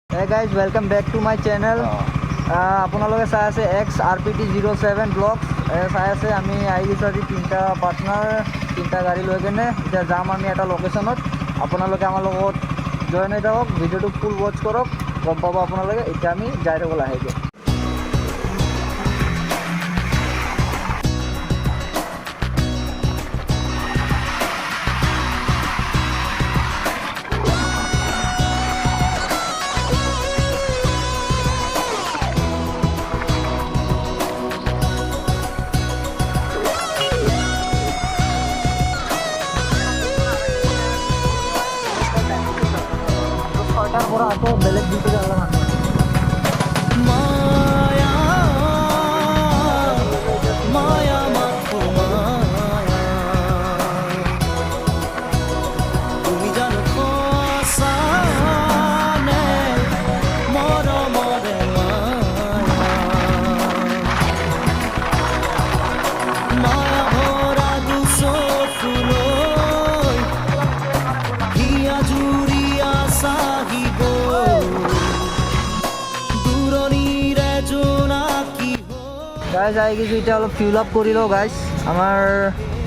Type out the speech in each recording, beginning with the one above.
Hey guys, welcome back to my channel. আপোনালোকে চাই আছে XRPT07 ব্লগছ চাই আছে। আমি আহি গৈছোঁ আজি তিনিটা পাৰ্টনাৰ তিনিটা গাড়ী লৈ কেনে এতিয়া যাম আমি এটা লোকেশ্যনত। আপোনালোকে আমাৰ লগত জইন হৈ থাকক, ভিডিঅ'টো ফুল ৱাচ কৰক, গম পাব আপোনালোকে। এতিয়া আমি যাই থাকোঁ লাহেকৈ। পৰা আকৌ বেলেগ ডিউটি যাব মানুহ গাইজ আহি গৈছোঁ। এতিয়া অলপ ফিউল আপ কৰি লওঁ গাইজ। আমাৰ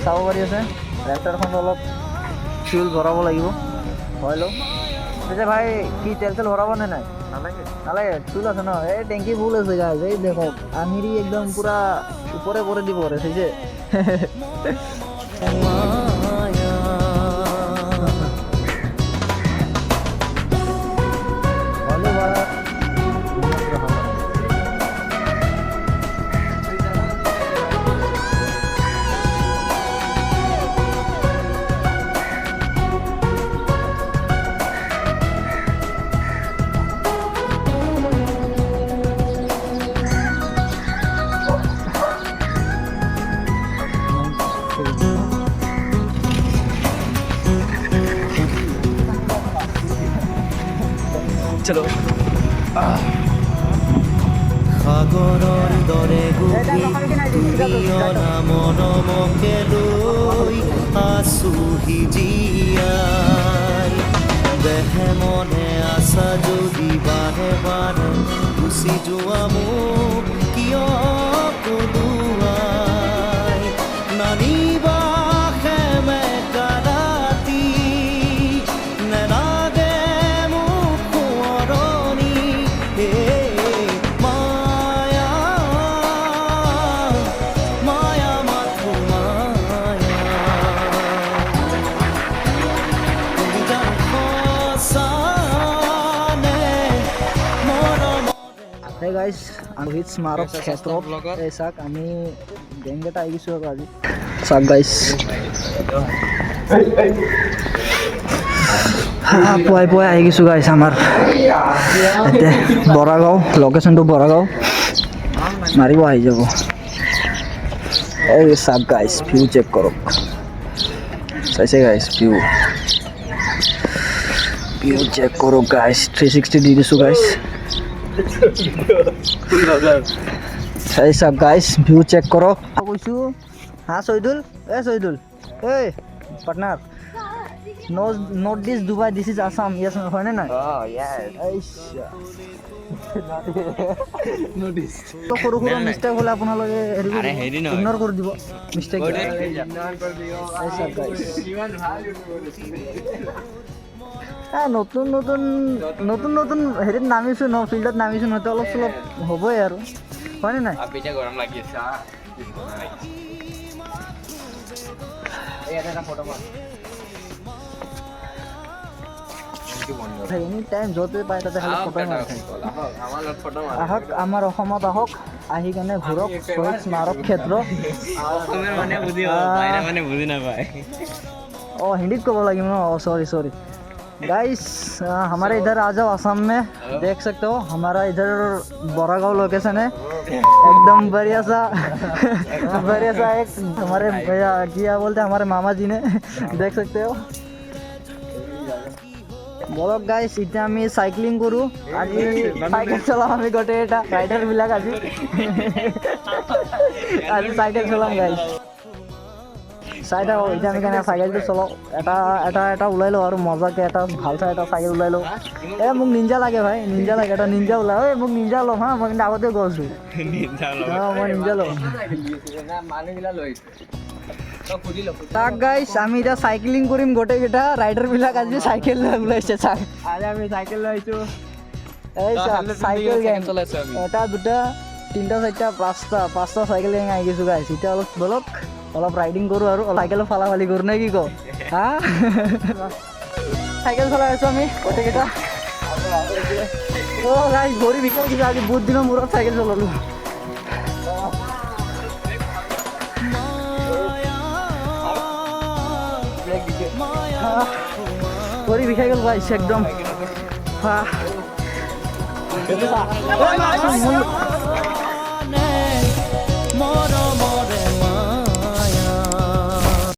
চাব পাৰি আছে ট্ৰেক্টৰখন অলপ ফিউল ভৰাব লাগিব, ভৰাই লওঁ। পিছে ভাই কি তেল চেল ভৰাব নে নাই? নালাগে নালাগে, ফিউল আছে ন? এই টেংকি ফুল আছে গাইজ। এই দেখক আঙিৰি একদম পূৰা ওপৰে পৰে দিব পাৰে থৈছে। চলো সাগৰৰ দৰে মনমকে লৈ আছোহি জীয়াই দেহে মনে আছা যদি বাৰে বাৰে গুচি যোৱা মোক কিয় কলোৱাই নানিবা সেমেকা ৰাতি নেলাগে Hey guys, Rohit Smarok ক্ষেত্ৰত এই চাক আমি গেংগেটা আহি গৈছোঁ আৰু আজি চাক গাইজ পুৱাই পুৱাই আহি গৈছোঁ গাইজ। আমাৰ এতিয়া বৰাগাঁও, লোকেশ্যনটো বৰাগাঁও মাৰিব আহি যাব। এই চাক গাইজ, ভিউ চেক কৰক, চাইছে গাইজ ভিউ চেক কৰক গাইজ। 360 দি দিছোঁ গাইজ। এই চাওক গাইজ, ভিউ চেক কৰক। কৈছোঁ হা চৈদুল, চৈদুল এই partner, not this Dubai, this is Assam, yes হয়নে নাই? সৰু সৰু মিষ্টেক হ'লে আপোনালোকে ইগন'ৰ কৰি দিব মিষ্টেক। নতুন নতুন নতুন নতুন হেৰিত নামিছোঁ ন, ফিল্ডত নামিছোঁ নহয়তো অলপ চলপ হ'বই আৰু, হয়নে নাই? গৰম লাগি আছে এনি টাইম য'তে পায় তাতে খালি ফটো মাৰি আহক, আমাৰ অসমত আহক, আহি কেনে ঘূৰক শ্বহীদ স্মাৰক ক্ষেত্ৰ। অঁ হিন্দীত ক'ব লাগিব ন? सॉरी गाइस, हमारे इधर आ जाओ आसाम में, देख सकते हो हमारा इधर बोरागांव लोकेशन है। एकदम बढ़िया सा एक हमारे भैया क्या बोलते हैं हमारे मामा जी ने देख सकते हो। বলক গাইজ, এতিয়া আমি চাইক্লিং কৰোঁ। আজি চাইকেল চলাম আমি গোটেইকেইটা ৰাইডাৰবিলাক আজি চাইকেল চলাম গাইজ। চাই থাকক এতিয়া আমি কেনেকৈ চাইকেলটো চলাওঁ এটা ওলাই লওঁ আৰু মজাকৈ এটা ভাল চাই এটা চাইকেল ওলাই লওঁ মোক নিঞ্জা লাগে ভাই নিঞ্জা লাগে এটা নিঞ্জা ওলাই মোক নিঞ্জা ল'ম হা মই কিন্তু আগতে গৈছোঁ মই নিঞ্জা ল'ম তাক গাইছ আমি এতিয়া চাইকেলিং কৰিম গোটেইকেইটা ৰাইডাৰবিলাক আজি চাইকেল লৈ ওলাইছে চাই আজি আমি চাইকেল লৈ আহিছোঁ এই চাইকেল গেং এটা দুটা তিনিটা চাৰিটা পাঁচটা চাইকেল গেং আহি গৈছোঁ গাইছ এতিয়া অলপ ৰাইডিং কৰোঁ আৰু চাইকেলো ফালাফালি কৰোঁ নে কি কওঁ হা চাইকেল চলাই আছোঁ আমি গোটেইকেইটা অ' গাইছ ভৰি বিষাই গৈছে আজি বহুত দিনৰ মূৰত চাইকেল চলালোঁ ভৰি বিষাই গ'ল গাইছ একদম মৰম